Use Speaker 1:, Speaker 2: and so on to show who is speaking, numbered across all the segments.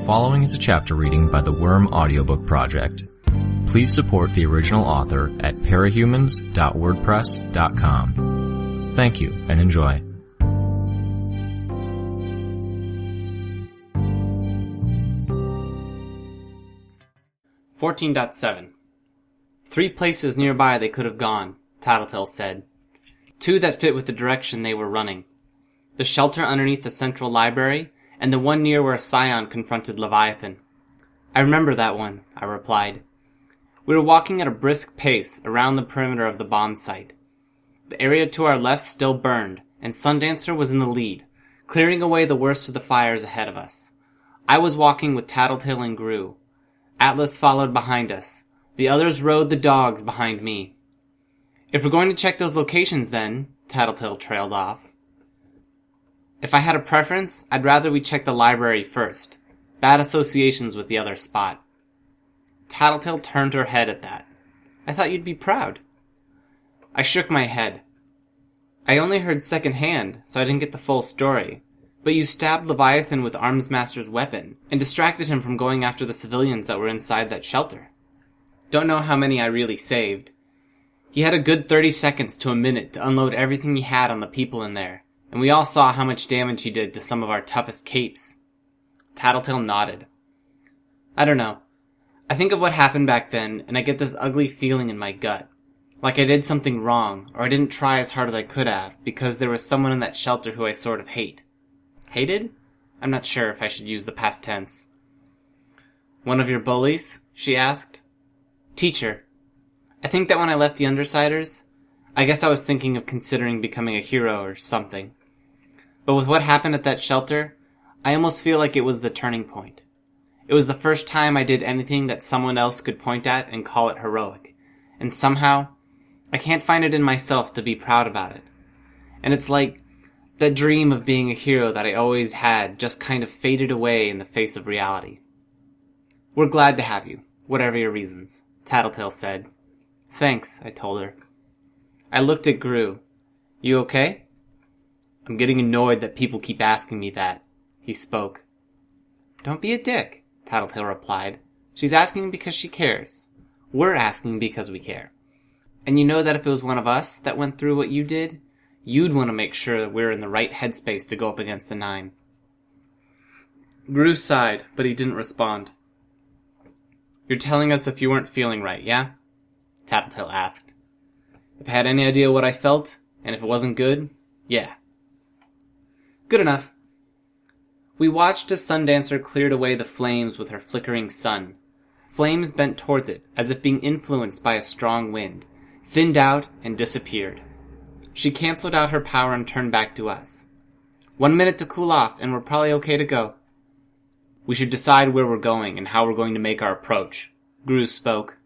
Speaker 1: following is a chapter reading by the Worm Audiobook Project. Please support the original author at parahumans.wordpress.com. Thank you and enjoy.
Speaker 2: .7 3 places nearby they could have gone, Tattletale said. 2 that fit with the direction they were running. The shelter underneath the central library, and the one near where a scion confronted Leviathan. I remember that one, I replied. We were walking at a brisk pace around the perimeter of the bomb site. The area to our left still burned, and Sundancer was in the lead, clearing away the worst of the fires ahead of us. I was walking with Tattletale and Gru. Atlas followed behind us. The others rode the dogs behind me. If we're going to check those locations then, Tattletale trailed off. If I had a preference, I'd rather we check the library first. Bad associations with the other spot. Tattletale turned her head at that. I thought you'd be proud. I shook my head. I only heard secondhand, so I didn't get the full story. But you stabbed Leviathan with Armsmaster's weapon, and distracted him from going after the civilians that were inside that shelter. Don't know how many I really saved. He had a good 30 seconds to a minute to unload everything he had on the people in there, and we all saw how much damage he did to some of our toughest capes. Tattletale nodded. I don't know. I think of what happened back then, and I get this ugly feeling in my gut. Like I did something wrong, or I didn't try as hard as I could have, because there was someone in that shelter who I sort of hate. Hated? I'm not sure if I should use the past tense. One of your bullies? She asked. Teacher. I think that when I left the Undersiders, I guess I was thinking of considering becoming a hero or something. But with what happened at that shelter, I almost feel like it was the turning point. It was the first time I did anything that someone else could point at and call it heroic. And somehow, I can't find it in myself to be proud about it. And it's like that dream of being a hero that I always had just kind of faded away in the face of reality. We're glad to have you, whatever your reasons, Tattletale said. Thanks, I told her. I looked at Gru. You okay? I'm getting annoyed that people keep asking me that, he spoke. Don't be a dick, Tattletale replied. She's asking because she cares. We're asking because we care. And you know that if it was one of us that went through what you did, you'd want to make sure that we're in the right headspace to go up against the 9. Gru sighed, but he didn't respond. You're telling us if you weren't feeling right, yeah? Tattletale asked. If I had any idea what I felt, and if it wasn't good, yeah. Good enough. We watched as Sundancer cleared away the flames with her flickering sun. Flames bent towards it, as if being influenced by a strong wind, thinned out and disappeared. She canceled out her power and turned back to us. 1 minute to cool off, and we're probably okay to go. We should decide where we're going and how we're going to make our approach, Gru spoke.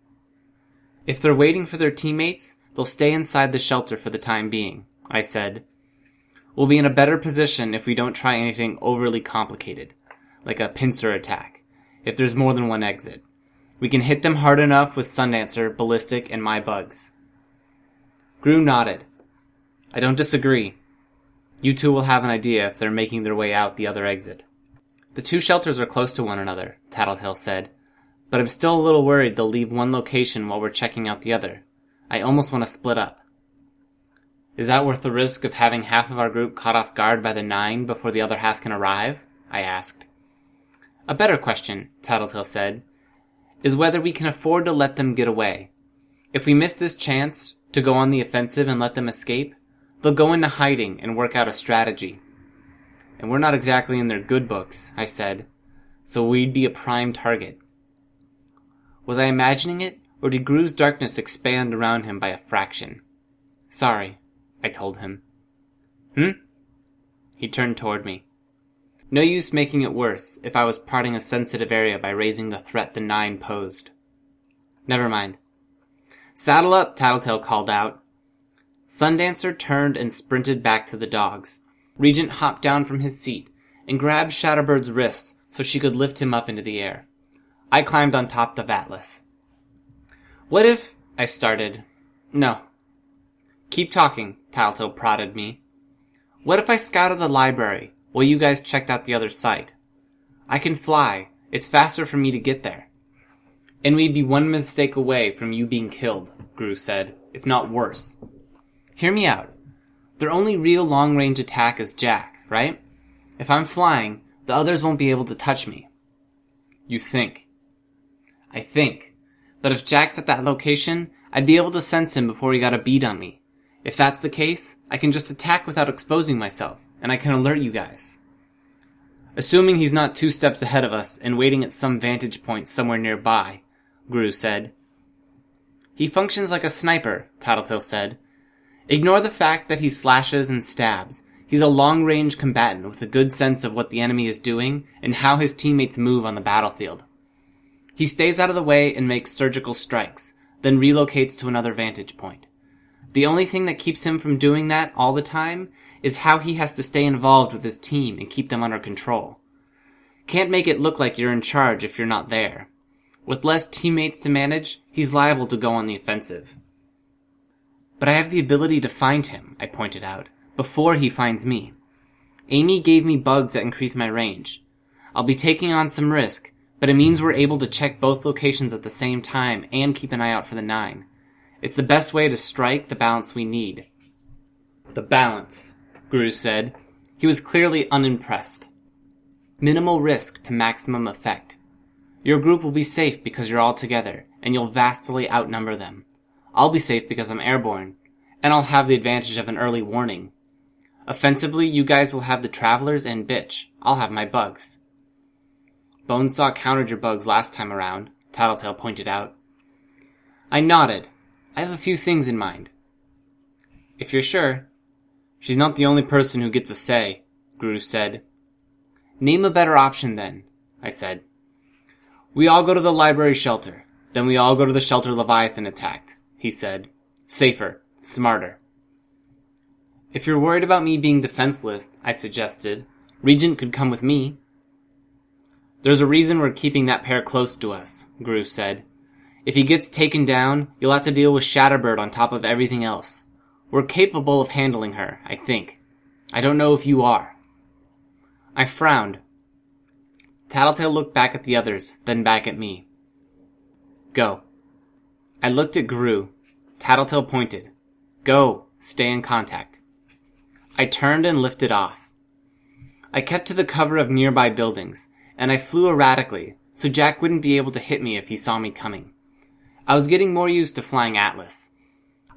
Speaker 2: If they're waiting for their teammates, they'll stay inside the shelter for the time being, I said. We'll be in a better position if we don't try anything overly complicated, like a pincer attack, if there's more than one exit. We can hit them hard enough with Sundancer, Ballistic, and my bugs. Gru nodded. I don't disagree. You two will have an idea if they're making their way out the other exit. The 2 shelters are close to one another, Tattletale said, but I'm still a little worried they'll leave one location while we're checking out the other. I almost want to split up. Is that worth the risk of having half of our group caught off guard by the 9 before the other half can arrive? I asked. A better question, Tattletale said, is whether we can afford to let them get away. If we miss this chance to go on the offensive and let them escape, they'll go into hiding and work out a strategy. And we're not exactly in their good books, I said, so we'd be a prime target. Was I imagining it, or did Gru's darkness expand around him by a fraction? Sorry, I told him. He turned toward me. No use making it worse if I was parting a sensitive area by raising the threat the 9 posed. Never mind. Saddle up, Tattletale called out. Sundancer turned and sprinted back to the dogs. Regent hopped down from his seat and grabbed Shatterbird's wrists so she could lift him up into the air. I climbed on top of Atlas. What if... I started. No. Keep talking, Tattletale prodded me. What if I scouted the library while you guys checked out the other site? I can fly, It's faster for me to get there. And we'd be one mistake away from you being killed, Gru said, if not worse. Hear me out. Their only real long-range attack is Jack, right? If I'm flying, the others won't be able to touch me. You think. I think. But if Jack's at that location, I'd be able to sense him before he got a bead on me. If that's the case, I can just attack without exposing myself, and I can alert you guys. Assuming he's not 2 steps ahead of us and waiting at some vantage point somewhere nearby, Gru said. He functions like a sniper, Tattletale said. Ignore the fact that he slashes and stabs. He's a long-range combatant with a good sense of what the enemy is doing and how his teammates move on the battlefield. He stays out of the way and makes surgical strikes, then relocates to another vantage point. The only thing that keeps him from doing that all the time is how he has to stay involved with his team and keep them under control. Can't make it look like you're in charge if you're not there. With less teammates to manage, he's liable to go on the offensive. But I have the ability to find him, I pointed out, before he finds me. Amy gave me bugs that increase my range. I'll be taking on some risk, but it means we're able to check both locations at the same time and keep an eye out for the 9. It's the best way to strike the balance we need. The balance, Gru said. He was clearly unimpressed. Minimal risk to maximum effect. Your group will be safe because you're all together, and you'll vastly outnumber them. I'll be safe because I'm airborne, and I'll have the advantage of an early warning. Offensively, you guys will have the travelers and bitch. I'll have my bugs. Bonesaw countered your bugs last time around, Tattletale pointed out. I nodded. I have a few things in mind. If you're sure. She's not the only person who gets a say, Gru said. Name a better option then, I said. We all go to the library shelter. Then we all go to the shelter Leviathan attacked, he said. Safer. Smarter. If you're worried about me being defenseless, I suggested, Regent could come with me. There's a reason we're keeping that pair close to us, Gru said. If he gets taken down, you'll have to deal with Shatterbird on top of everything else. We're capable of handling her, I think. I don't know if you are. I frowned. Tattletale looked back at the others, then back at me. Go. I looked at Gru. Tattletale pointed. Go. Stay in contact. I turned and lifted off. I kept to the cover of nearby buildings, and I flew erratically, so Jack wouldn't be able to hit me if he saw me coming. I was getting more used to flying Atlas.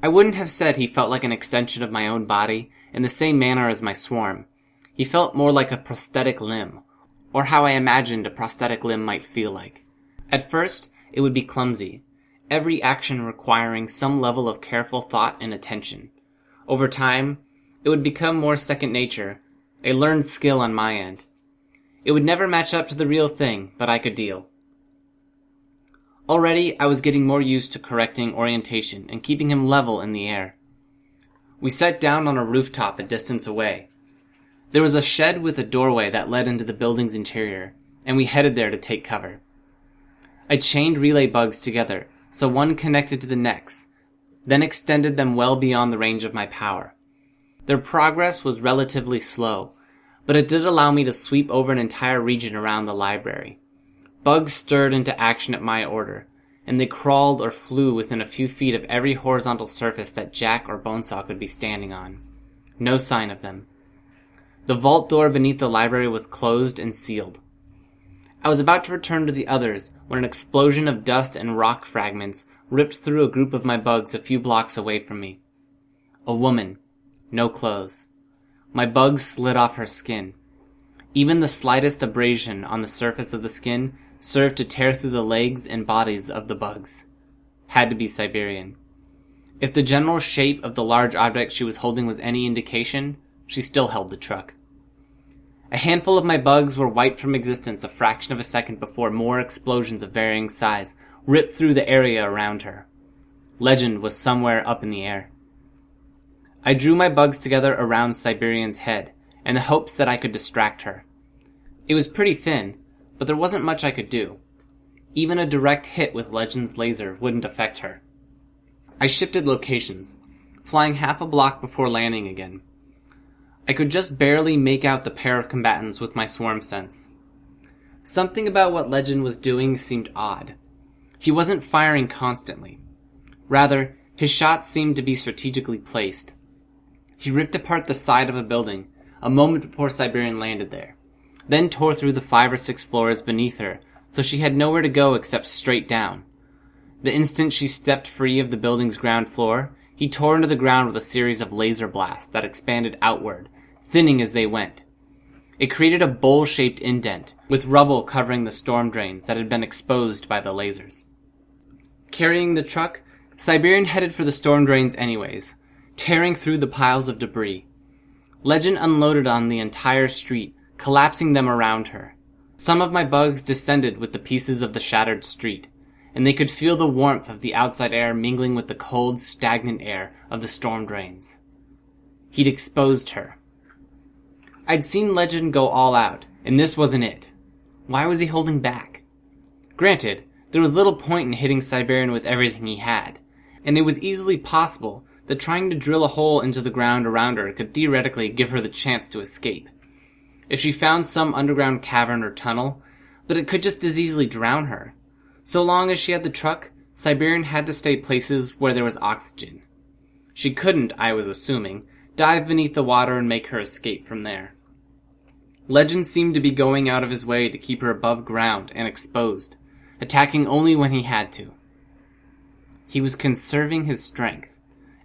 Speaker 2: I wouldn't have said he felt like an extension of my own body in the same manner as my swarm. He felt more like a prosthetic limb, or how I imagined a prosthetic limb might feel like. At first, it would be clumsy, every action requiring some level of careful thought and attention. Over time, it would become more second nature, a learned skill on my end. It would never match up to the real thing, but I could deal. Already, I was getting more used to correcting orientation and keeping him level in the air. We sat down on a rooftop a distance away. There was a shed with a doorway that led into the building's interior, and we headed there to take cover. I chained relay bugs together, so one connected to the next, then extended them well beyond the range of my power. Their progress was relatively slow, but it did allow me to sweep over an entire region around the library. Bugs stirred into action at my order, and they crawled or flew within a few feet of every horizontal surface that Jack or Bonesaw could be standing on. No sign of them. The vault door beneath the library was closed and sealed. I was about to return to the others when an explosion of dust and rock fragments ripped through a group of my bugs a few blocks away from me. A woman. No clothes. My bugs slid off her skin. Even the slightest abrasion on the surface of the skin served to tear through the legs and bodies of the bugs. Had to be Siberian. If the general shape of the large object she was holding was any indication, she still held the truck. A handful of my bugs were wiped from existence a fraction of a second before more explosions of varying size ripped through the area around her. Legend was somewhere up in the air. I drew my bugs together around Siberian's head, in the hopes that I could distract her. It was pretty thin, but there wasn't much I could do. Even a direct hit with Legend's laser wouldn't affect her. I shifted locations, flying half a block before landing again. I could just barely make out the pair of combatants with my swarm sense. Something about what Legend was doing seemed odd. He wasn't firing constantly. Rather, his shots seemed to be strategically placed. He ripped apart the side of a building a moment before Siberian landed there, then tore through the 5 or 6 floors beneath her so she had nowhere to go except straight down. The instant she stepped free of the building's ground floor, he tore into the ground with a series of laser blasts that expanded outward, thinning as they went. It created a bowl-shaped indent, with rubble covering the storm drains that had been exposed by the lasers. Carrying the truck, Siberian headed for the storm drains anyways, tearing through the piles of debris. Legend unloaded on the entire street, collapsing them around her. Some of my bugs descended with the pieces of the shattered street, and they could feel the warmth of the outside air mingling with the cold, stagnant air of the storm drains. He'd exposed her. I'd seen Legend go all out, and this wasn't it. Why was he holding back? Granted, there was little point in hitting Siberian with everything he had, and it was easily possible that trying to drill a hole into the ground around her could theoretically give her the chance to escape. If she found some underground cavern or tunnel, but it could just as easily drown her. So long as she had the truck, Siberian had to stay places where there was oxygen. She couldn't, I was assuming, dive beneath the water and make her escape from there. Legend seemed to be going out of his way to keep her above ground and exposed, attacking only when he had to. He was conserving his strength.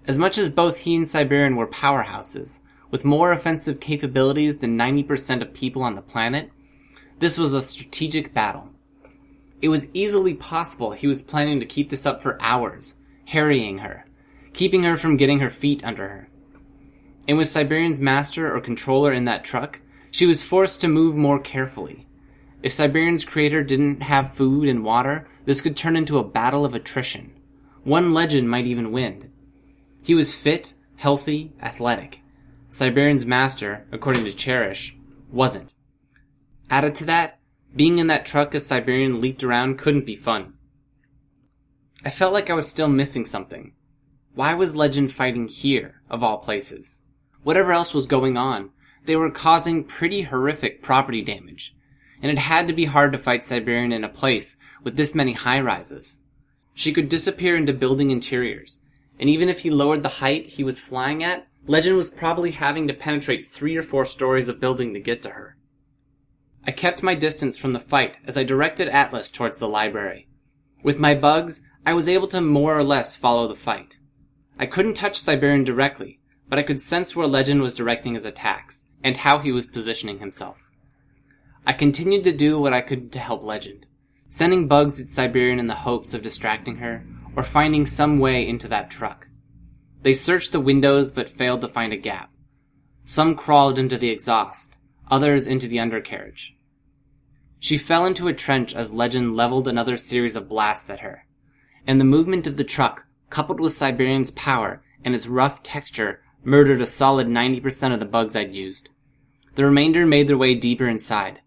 Speaker 2: As much as both he and Siberian were powerhouses, with more offensive capabilities than 90% of people on the planet, this was a strategic battle. It was easily possible he was planning to keep this up for hours, harrying her, keeping her from getting her feet under her. And with Siberian's master or controller in that truck, she was forced to move more carefully. If Siberian's creator didn't have food and water, this could turn into a battle of attrition. One Legend might even win. He was fit, healthy, athletic. Siberian's master, according to Cherish, wasn't. Added to that, being in that truck as Siberian leaped around couldn't be fun. I felt like I was still missing something. Why was Legend fighting here, of all places? Whatever else was going on, they were causing pretty horrific property damage, and it had to be hard to fight Siberian in a place with this many high-rises. She could disappear into building interiors, and even if he lowered the height he was flying at, Legend was probably having to penetrate 3 or 4 stories of building to get to her. I kept my distance from the fight as I directed Atlas towards the library. With my bugs, I was able to more or less follow the fight. I couldn't touch Siberian directly, but I could sense where Legend was directing his attacks, and how he was positioning himself. I continued to do what I could to help Legend, sending bugs at Siberian in the hopes of distracting her, or finding some way into that truck. They searched the windows but failed to find a gap. Some crawled into the exhaust, others into the undercarriage. She fell into a trench as Legend leveled another series of blasts at her, and the movement of the truck, coupled with Siberian's power and its rough texture, murdered a solid 90% of the bugs I'd used. The remainder made their way deeper inside.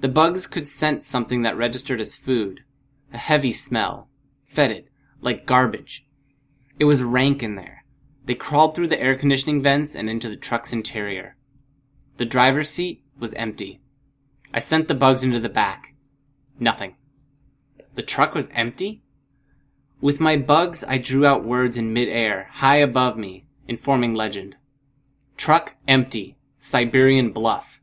Speaker 2: The bugs could sense something that registered as food, a heavy smell, fetid, like garbage. It was rank in there. They crawled through the air conditioning vents and into the truck's interior. The driver's seat was empty. I sent the bugs into the back. Nothing. The truck was empty? With my bugs, I drew out words in mid-air, high above me, informing Legend. Truck empty. Siberian bluff.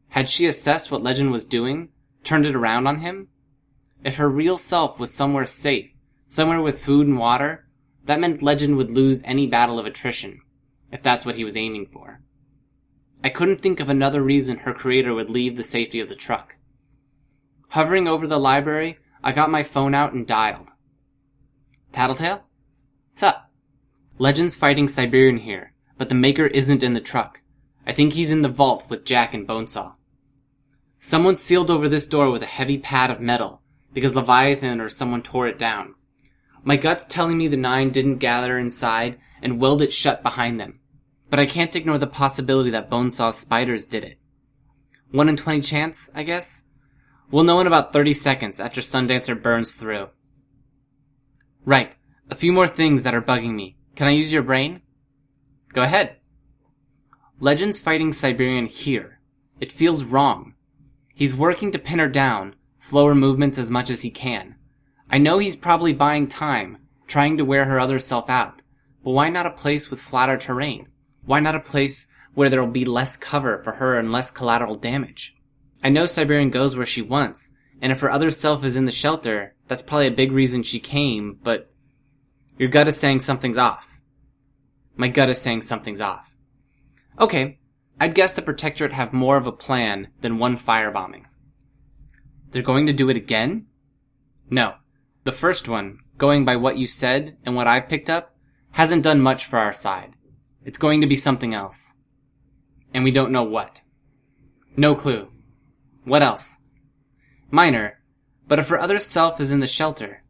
Speaker 2: Had she assessed what Legend was doing, turned it around on him? If her real self was somewhere safe, somewhere with food and water, that meant Legend would lose any battle of attrition, if that's what he was aiming for. I couldn't think of another reason her creator would leave the safety of the truck. Hovering over the library, I got my phone out and dialed. Tattletale? What's up? Legend's fighting Siberian here, but the Maker isn't in the truck. I think he's in the vault with Jack and Bonesaw. Someone sealed over this door with a heavy pad of metal, because Leviathan or someone tore it down. My gut's telling me the 9 didn't gather inside and weld it shut behind them, but I can't ignore the possibility that Bonesaw's spiders did it. 1 in 20 chance, I guess? We'll know in about 30 seconds after Sundancer burns through. Right, a few more things that are bugging me. Can I use your brain? Go ahead. Legend's fighting Siberian here. It feels wrong. He's working to pin her down, slow her movements as much as he can. I know he's probably buying time, trying to wear her other self out, but why not a place with flatter terrain? Why not a place where there'll be less cover for her and less collateral damage? I know Siberian goes where she wants, and if her other self is in the shelter, that's probably a big reason she came, but your gut is saying something's off. My gut is saying something's off. Okay, I'd guess the Protectorate have more of a plan than one firebombing. They're going to do it again? No. The first one, going by what you said and what I've picked up, hasn't done much for our side. It's going to be something else. And we don't know what. No clue. What else? Minor, but if her other self is in the shelter,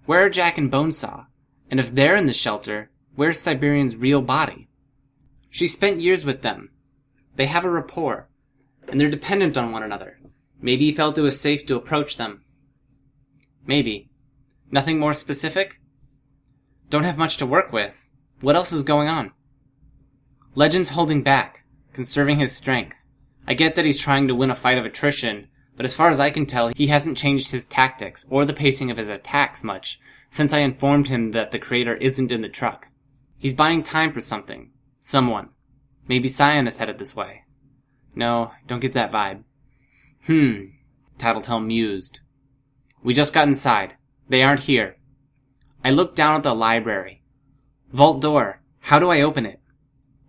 Speaker 2: where are Jack and Bonesaw? And if they're in the shelter, where's Siberian's real body? She spent years with them. They have a rapport, and they're dependent on one another. Maybe he felt it was safe to approach them. Maybe. Nothing more specific? Don't have much to work with. What else is going on? Legend's holding back, conserving his strength. I get that he's trying to win a fight of attrition, but as far as I can tell, he hasn't changed his tactics or the pacing of his attacks much since I informed him that the Creator isn't in the truck. He's buying time for something. Someone. Maybe Cyan is headed this way. No, don't get that vibe. Tattletale mused. We just got inside. They aren't here. I looked down at the library. Vault door. How do I open it?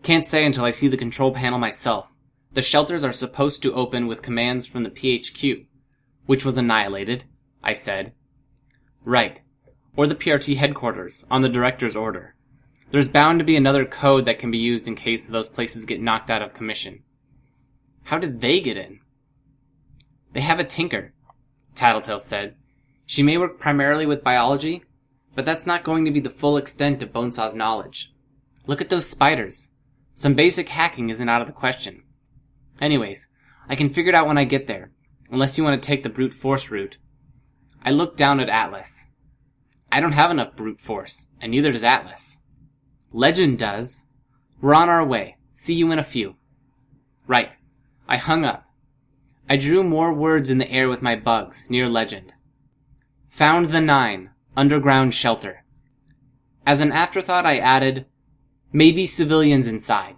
Speaker 2: Can't say until I see the control panel myself. The shelters are supposed to open with commands from the PHQ, which was annihilated, I said. Right. Or the PRT headquarters, on the director's order. There's bound to be another code that can be used in case those places get knocked out of commission. How did they get in? They have a tinker, Tattletale said. She may work primarily with biology, but that's not going to be the full extent of Bonesaw's knowledge. Look at those spiders. Some basic hacking isn't out of the question. Anyways, I can figure it out when I get there, unless you want to take the brute force route. I looked down at Atlas. I don't have enough brute force, and neither does Atlas. Legend does. We're on our way. See you in a few. Right. I hung up. I drew more words in the air with my bugs, near Legend. Found the 9, underground shelter. As an afterthought I added, maybe civilians inside.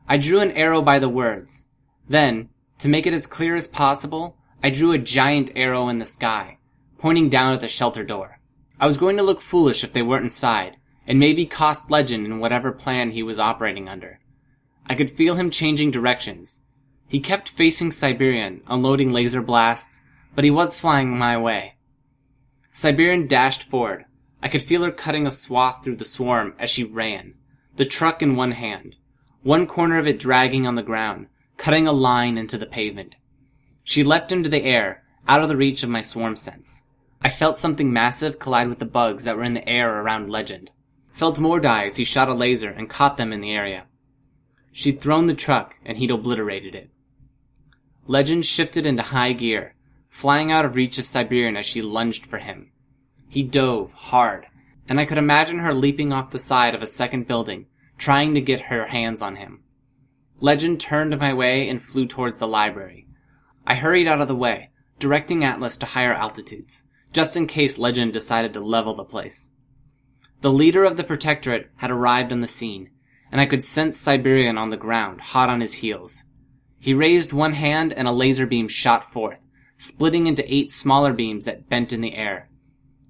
Speaker 2: I drew an arrow by the words. Then, to make it as clear as possible, I drew a giant arrow in the sky, pointing down at the shelter door. I was going to look foolish if they weren't inside, and maybe cost Legend in whatever plan he was operating under. I could feel him changing directions. He kept facing Siberian, unloading laser blasts, but he was flying my way. Siberian dashed forward. I could feel her cutting a swath through the swarm as she ran, the truck in one hand, one corner of it dragging on the ground, cutting a line into the pavement. She leapt into the air, out of the reach of my swarm sense. I felt something massive collide with the bugs that were in the air around Legend. Felt more die as he shot a laser and caught them in the area. She'd thrown the truck, and he'd obliterated it. Legend shifted into high gear, flying out of reach of Siberian as she lunged for him. He dove hard, and I could imagine her leaping off the side of a second building, trying to get her hands on him. Legend turned my way and flew towards the library. I hurried out of the way, directing Atlas to higher altitudes, just in case Legend decided to level the place. The leader of the Protectorate had arrived on the scene, and I could sense Siberian on the ground, hot on his heels. He raised one hand and a laser beam shot forth, splitting into 8 smaller beams that bent in the air.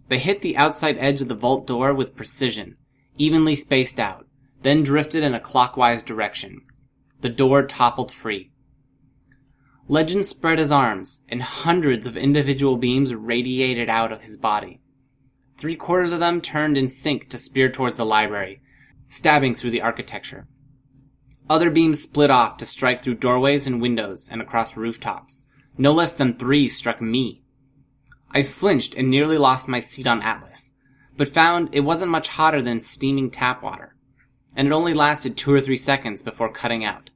Speaker 2: They hit the outside edge of the vault door with precision, evenly spaced out, then drifted in a clockwise direction. The door toppled free. Legend spread his arms, and hundreds of individual beams radiated out of his body. 3/4 of them turned in sync to spear towards the library, stabbing through the architecture. Other beams split off to strike through doorways and windows and across rooftops. No less than 3 struck me. I flinched and nearly lost my seat on Atlas, but found it wasn't much hotter than steaming tap water, and it only lasted 2 or 3 seconds before cutting out.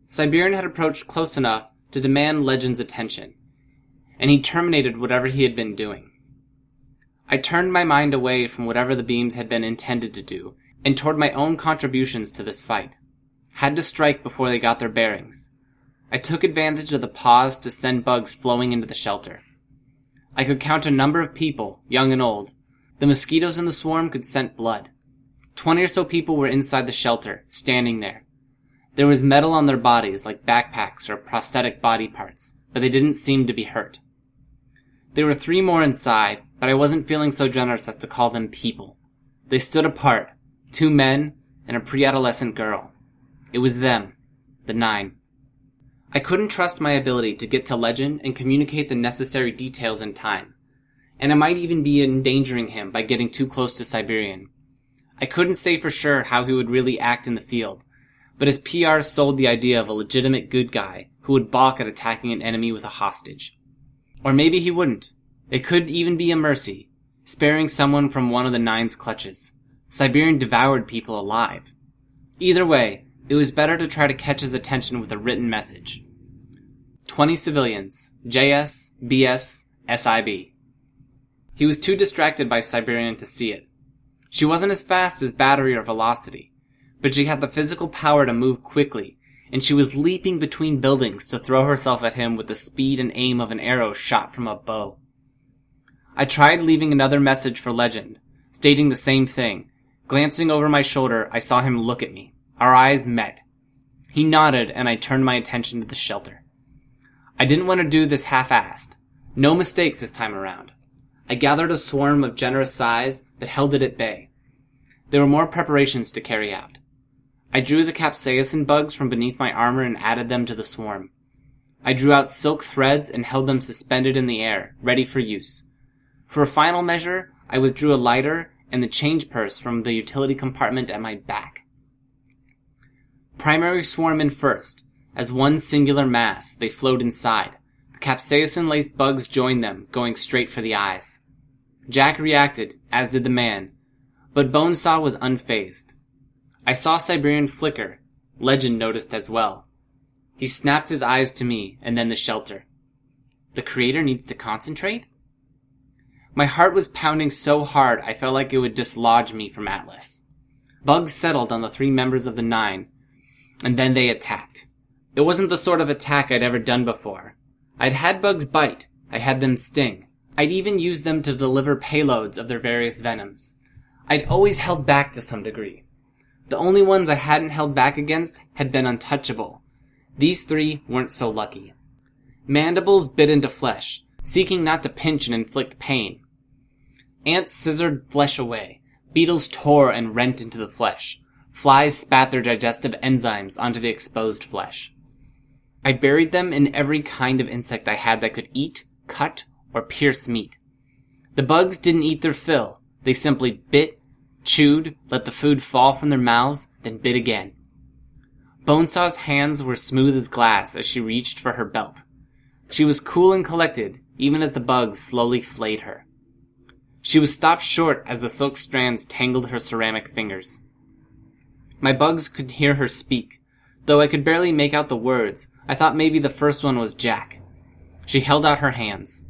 Speaker 2: Siberian had approached close enough to demand Legend's attention, and he terminated whatever he had been doing. I turned my mind away from whatever the beams had been intended to do, and toward my own contributions to this fight. Had to strike before they got their bearings. I took advantage of the pause to send bugs flowing into the shelter. I could count a number of people, young and old. The mosquitoes in the swarm could scent blood. 20 or so people were inside the shelter, standing there. There was metal on their bodies, like backpacks or prosthetic body parts, but they didn't seem to be hurt. There were 3 more inside, but I wasn't feeling so generous as to call them people. They stood apart, 2 men and a pre-adolescent girl. It was them, the 9. I couldn't trust my ability to get to Legend and communicate the necessary details in time, and I might even be endangering him by getting too close to Siberian. I couldn't say for sure how he would really act in the field, but his PR sold the idea of a legitimate good guy who would balk at attacking an enemy with a hostage. Or maybe he wouldn't. It could even be a mercy, sparing someone from one of the 9's clutches. Siberian devoured people alive. Either way, it was better to try to catch his attention with a written message. 20 civilians, JS, BS, SIB. He was too distracted by Siberian to see it. She wasn't as fast as Battery or Velocity, but she had the physical power to move quickly, and she was leaping between buildings to throw herself at him with the speed and aim of an arrow shot from a bow. I tried leaving another message for Legend, stating the same thing. Glancing over my shoulder, I saw him look at me. Our eyes met. He nodded, and I turned my attention to the shelter. I didn't want to do this half-assed. No mistakes this time around. I gathered a swarm of generous size that held it at bay. There were more preparations to carry out. I drew the capsaicin bugs from beneath my armor and added them to the swarm. I drew out silk threads and held them suspended in the air, ready for use. For a final measure, I withdrew a lighter and the change purse from the utility compartment at my back. Primary swarm in first. As one singular mass, they flowed inside. The capsaicin-laced bugs joined them, going straight for the eyes. Jack reacted, as did the man, but Bonesaw was unfazed. I saw Siberian flicker. Legend noticed as well. He snapped his eyes to me, and then the shelter. The creator needs to concentrate? My heart was pounding so hard I felt like it would dislodge me from Atlas. Bugs settled on the 3 members of the 9, and then they attacked. It wasn't the sort of attack I'd ever done before. I'd had bugs bite. I had them sting. I'd even used them to deliver payloads of their various venoms. I'd always held back to some degree. The only ones I hadn't held back against had been untouchable. These 3 weren't so lucky. Mandibles bit into flesh, seeking not to pinch and inflict pain. Ants scissored flesh away. Beetles tore and rent into the flesh. Flies spat their digestive enzymes onto the exposed flesh. I buried them in every kind of insect I had that could eat, cut, or pierce meat. The bugs didn't eat their fill. They simply bit, chewed, let the food fall from their mouths, then bit again. Bonesaw's hands were smooth as glass as she reached for her belt. She was cool and collected, even as the bugs slowly flayed her. She was stopped short as the silk strands tangled her ceramic fingers. My bugs could hear her speak. Though I could barely make out the words, I thought maybe the first one was Jack. She held out her hands.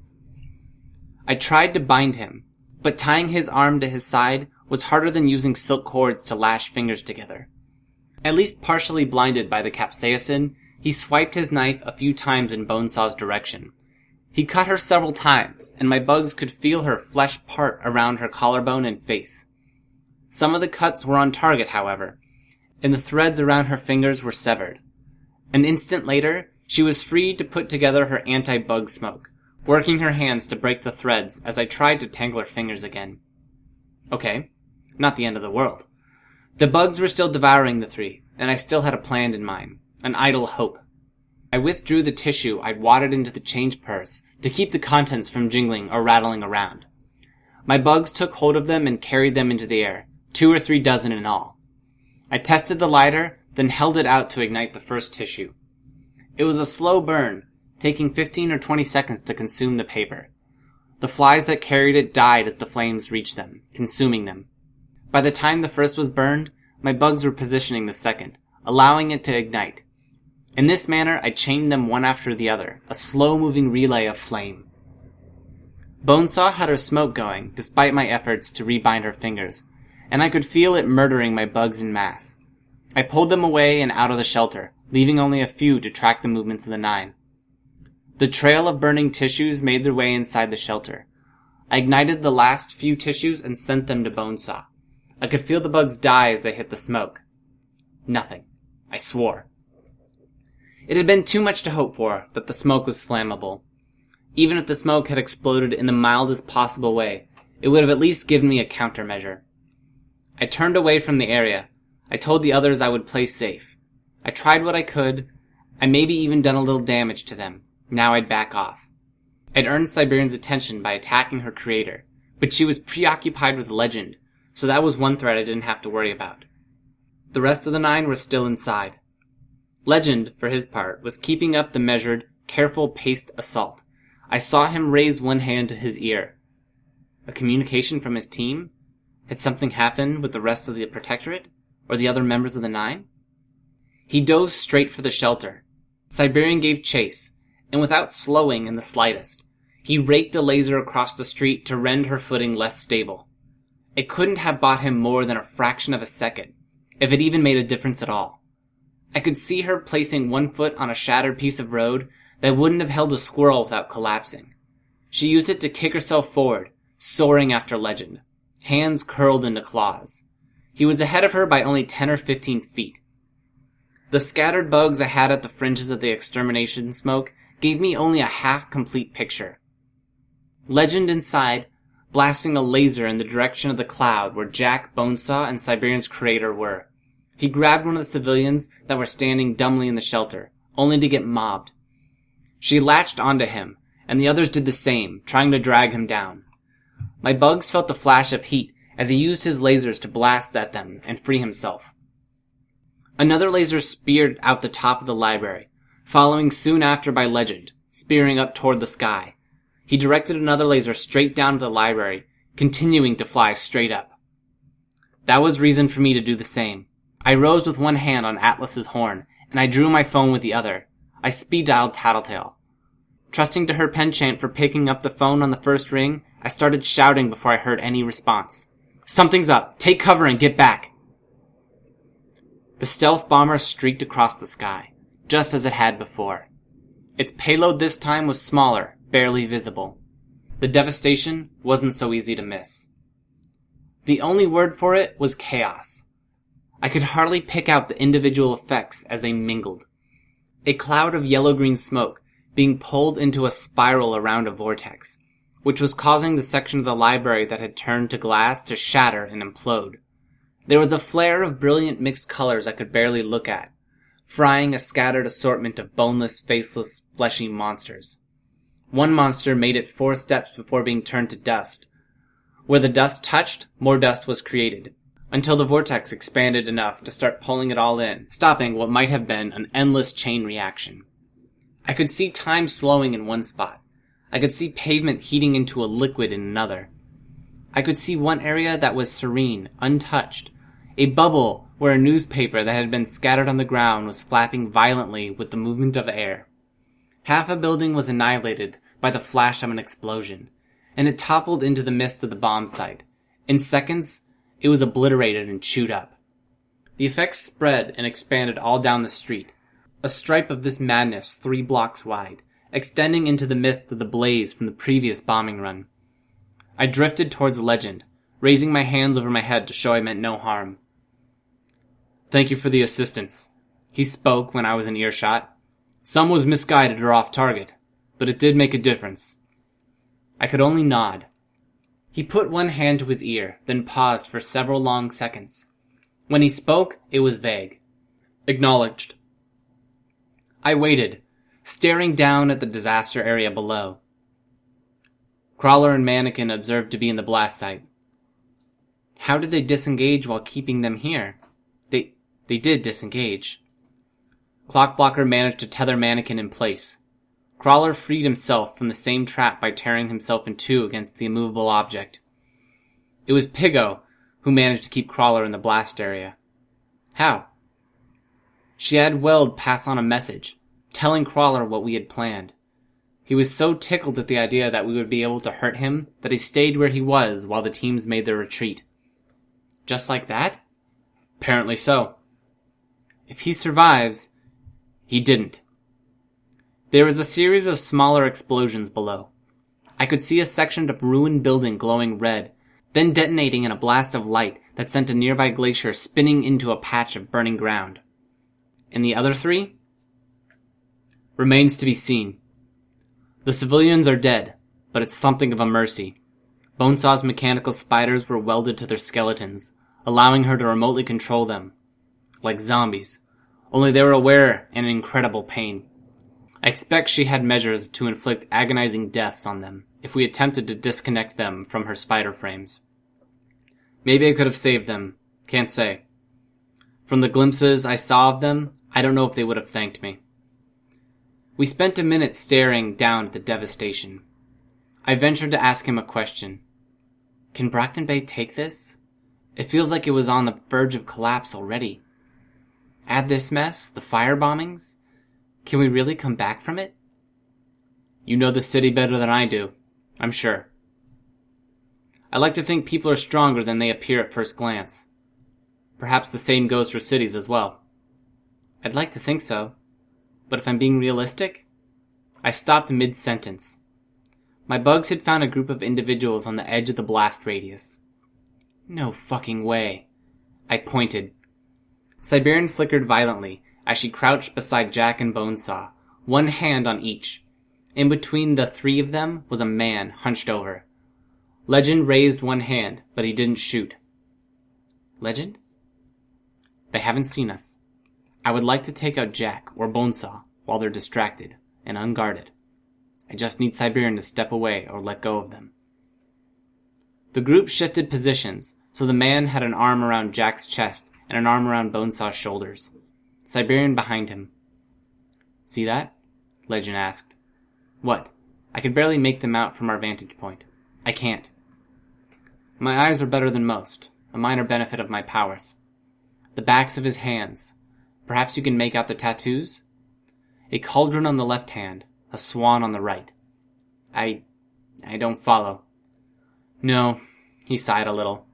Speaker 2: I tried to bind him, but tying his arm to his side was harder than using silk cords to lash fingers together. At least partially blinded by the capsaicin, he swiped his knife a few times in Bonesaw's direction. He cut her several times, and my bugs could feel her flesh part around her collarbone and face. Some of the cuts were on target, however, and the threads around her fingers were severed. An instant later, she was free to put together her anti-bug smoke, working her hands to break the threads as I tried to tangle her fingers again. Okay, not the end of the world. The bugs were still devouring the 3, and I still had a plan in mind, an idle hope. I withdrew the tissue I'd wadded into the change purse to keep the contents from jingling or rattling around. My bugs took hold of them and carried them into the air, 2 or 3 dozen in all. I tested the lighter, then held it out to ignite the first tissue. It was a slow burn, taking 15 or 20 seconds to consume the paper. The flies that carried it died as the flames reached them, consuming them. By the time the first was burned, my bugs were positioning the second, allowing it to ignite. In this manner, I chained them one after the other, a slow-moving relay of flame. Bonesaw had her smoke going, despite my efforts to rebind her fingers, and I could feel it murdering my bugs en masse. I pulled them away and out of the shelter, leaving only a few to track the movements of the 9. The trail of burning tissues made their way inside the shelter. I ignited the last few tissues and sent them to Bonesaw. I could feel the bugs die as they hit the smoke. Nothing. I swore. It had been too much to hope for that the smoke was flammable. Even if the smoke had exploded in the mildest possible way, it would have at least given me a countermeasure. I turned away from the area. I told the others I would play safe. I tried what I could. I maybe even done a little damage to them. Now I'd back off. I'd earned Siberian's attention by attacking her creator, but she was preoccupied with Legend, so that was one threat I didn't have to worry about. The rest of the 9 were still inside. Legend, for his part, was keeping up the measured, careful paced assault. I saw him raise one hand to his ear. A communication from his team? Had something happened with the rest of the Protectorate? Or the other members of the 9? He dove straight for the shelter. Siberian gave chase, and without slowing in the slightest, he raked a laser across the street to rend her footing less stable. It couldn't have bought him more than a fraction of a second, if it even made a difference at all. I could see her placing one foot on a shattered piece of road that wouldn't have held a squirrel without collapsing. She used it to kick herself forward, soaring after Legend, hands curled into claws. He was ahead of her by only 10 or 15 feet. The scattered bugs I had at the fringes of the extermination smoke gave me only a half-complete picture. Legend inside, blasting a laser in the direction of the cloud where Jack, Bonesaw, and Siberian's creator were. He grabbed one of the civilians that were standing dumbly in the shelter, only to get mobbed. She latched onto him, and the others did the same, trying to drag him down. My bugs felt the flash of heat as he used his lasers to blast at them and free himself. Another laser speared out the top of the library, following soon after by Legend, spearing up toward the sky. He directed another laser straight down to the library, continuing to fly straight up. That was reason for me to do the same. I rose with one hand on Atlas's horn, and I drew my phone with the other. I speed-dialed Tattletale. Trusting to her penchant for picking up the phone on the first ring, I started shouting before I heard any response. "Something's up! Take cover and get back!" The stealth bomber streaked across the sky, just as it had before. Its payload this time was smaller, barely visible. The devastation wasn't so easy to miss. The only word for it was chaos. I could hardly pick out the individual effects as they mingled. A cloud of yellow-green smoke being pulled into a spiral around a vortex, which was causing the section of the library that had turned to glass to shatter and implode. There was a flare of brilliant mixed colors I could barely look at, frying a scattered assortment of boneless, faceless, fleshy monsters. One monster made it 4 steps before being turned to dust. Where the dust touched, more dust was created, until the vortex expanded enough to start pulling it all in, stopping what might have been an endless chain reaction. I could see time slowing in one spot. I could see pavement heating into a liquid in another. I could see one area that was serene, untouched, a bubble where a newspaper that had been scattered on the ground was flapping violently with the movement of air. Half a building was annihilated by the flash of an explosion, and it toppled into the mist of the bomb site. In seconds, it was obliterated and chewed up. The effects spread and expanded all down the street, a stripe of this madness 3 blocks wide, extending into the midst of the blaze from the previous bombing run. I drifted towards Legend, raising my hands over my head to show I meant no harm. "Thank you for the assistance," he spoke when I was in earshot. "Some was misguided or off target, but it did make a difference." I could only nod. He put one hand to his ear, then paused for several long seconds. When he spoke, it was vague. "Acknowledged." I waited, staring down at the disaster area below. Crawler and Mannequin observed to be in the blast site. How did they disengage while keeping them here? They did disengage. Clockblocker managed to tether Mannequin in place. Crawler freed himself from the same trap by tearing himself in two against the immovable object. It was Piggo who managed to keep Crawler in the blast area. How? She had Weld pass on a message, telling Crawler what we had planned. He was so tickled at the idea that we would be able to hurt him that he stayed where he was while the teams made their retreat. Just like that? Apparently so. If he survives, He didn't. There was a series of smaller explosions below. I could see a section of ruined building glowing red, then detonating in a blast of light that sent a nearby glacier spinning into a patch of burning ground. And the other 3? Remains to be seen. The civilians are dead, but it's something of a mercy. Bonesaw's mechanical spiders were welded to their skeletons, allowing her to remotely control them. Like zombies. Only they were aware and in incredible pain. I expect she had measures to inflict agonizing deaths on them if we attempted to disconnect them from her spider frames. Maybe I could have saved them. Can't say. From the glimpses I saw of them, I don't know if they would have thanked me. We spent a minute staring down at the devastation. I ventured to ask him a question. Can Brockton Bay take this? It feels like it was on the verge of collapse already. Add this mess, the fire bombings. Can we really come back from it? You know the city better than I do, I'm sure. I like to think people are stronger than they appear at first glance. Perhaps the same goes for cities as well. I'd like to think so. But if I'm being realistic? I stopped mid-sentence. My bugs had found a group of individuals on the edge of the blast radius. No fucking way. I pointed. Siberian flickered violently as she crouched beside Jack and Bonesaw, one hand on each. In between the 3 of them was a man hunched over. Legend raised one hand, but he didn't shoot. Legend? They haven't seen us. I would like to take out Jack or Bonesaw while they're distracted and unguarded. I just need Siberian to step away or let go of them. The group shifted positions, so the man had an arm around Jack's chest and an arm around Bonesaw's shoulders. Siberian behind him. See that? Legend asked. What? I could barely make them out from our vantage point. I can't. My eyes are better than most, a minor benefit of my powers. The backs of his hands. Perhaps you can make out the tattoos? A cauldron on the left hand, a swan on the right. I don't follow. No, he sighed a little.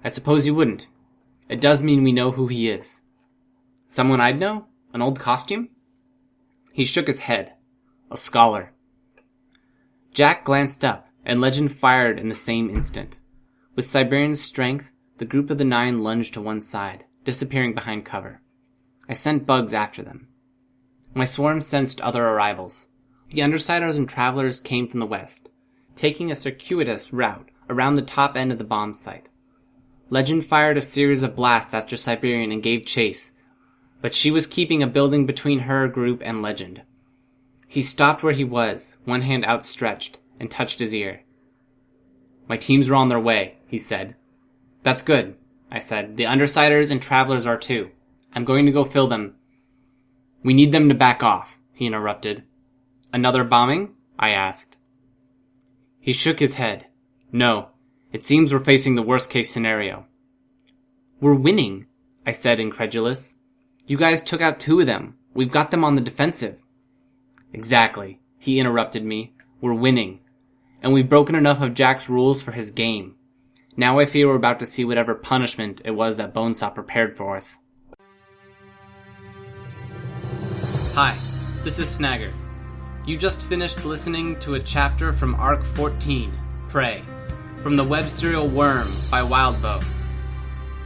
Speaker 2: I suppose you wouldn't. It does mean we know who he is. Someone I'd know? An old costume? He shook his head. A scholar. Jack glanced up, and Legend fired in the same instant. With Siberian's strength, the group of the 9 lunged to one side, disappearing behind cover. I sent bugs after them. My swarm sensed other arrivals. The Undersiders and Travelers came from the west, taking a circuitous route around the top end of the bomb site. Legend fired a series of blasts after Siberian and gave chase, but she was keeping a building between her group and Legend. He stopped where he was, one hand outstretched, and touched his ear. My teams are on their way, he said. That's good, I said. The Undersiders and Travelers are too. I'm going to go fill them. We need them to back off, he interrupted. Another bombing? I asked. He shook his head. No, it seems we're facing the worst-case scenario. We're winning, I said, incredulous. You guys took out 2 of them. We've got them on the defensive. Exactly, he interrupted me. We're winning. And we've broken enough of Jack's rules for his game. Now I fear we're about to see whatever punishment it was that Bonesaw prepared for us. Hi, this is Snagger. You just finished listening to a chapter from Arc 14, Prey, from the web serial Worm by Wildbow.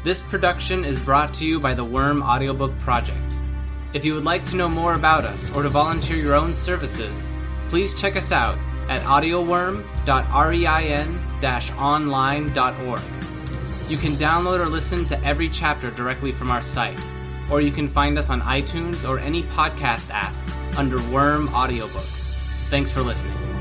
Speaker 2: This production is brought to you by the Worm Audiobook Project. If you would like to know more about us or to volunteer your own services, please check us out at audioworm.rein-online.org. You can download or listen to every chapter directly from our site, or you can find us on iTunes or any podcast app under Worm Audiobook. Thanks for listening.